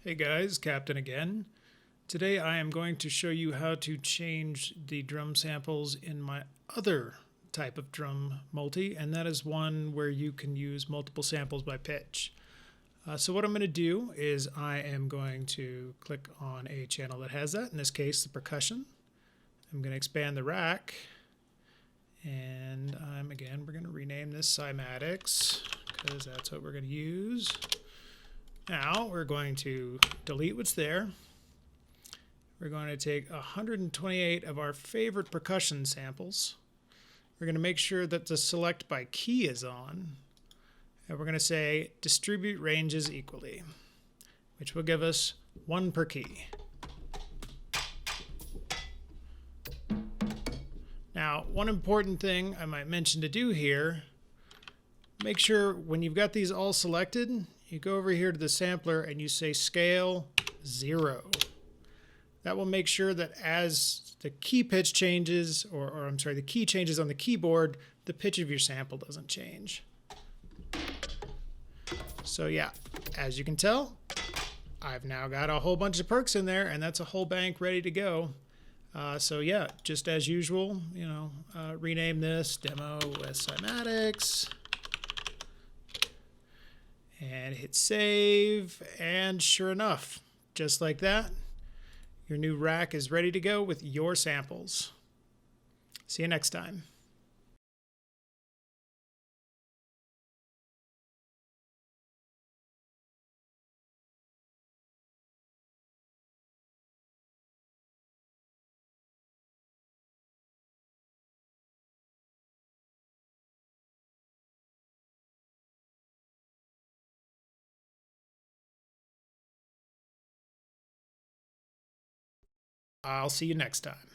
Hey guys, Captain again. Today I am going to show you how to change the drum samples in my other type of drum multi, and that is one where you can use multiple samples by pitch. So what I'm going to do is I am going to click on a channel that has that, in this case the percussion. I'm going to expand the rack, and we're going to rename this cymatics because that's what we're going to use. Now we're going to delete what's there. We're going to take 128 of our favorite percussion samples. We're going to make sure that the select by key is on. And we're going to say distribute ranges equally, which will give us 1 per key. Now, one important thing I might mention to do here, make sure when you've got these all selected, you go over here to the sampler and you say scale 0. That will make sure that as the key pitch changes, the key changes on the keyboard, the pitch of your sample doesn't change. So yeah, as you can tell, I've now got a whole bunch of percs in there, and that's a whole bank ready to go. So yeah, just as usual, rename this demo with cymatics. And hit save, and sure enough, just like that, your new rack is ready to go with your samples. See you next time. I'll see you next time.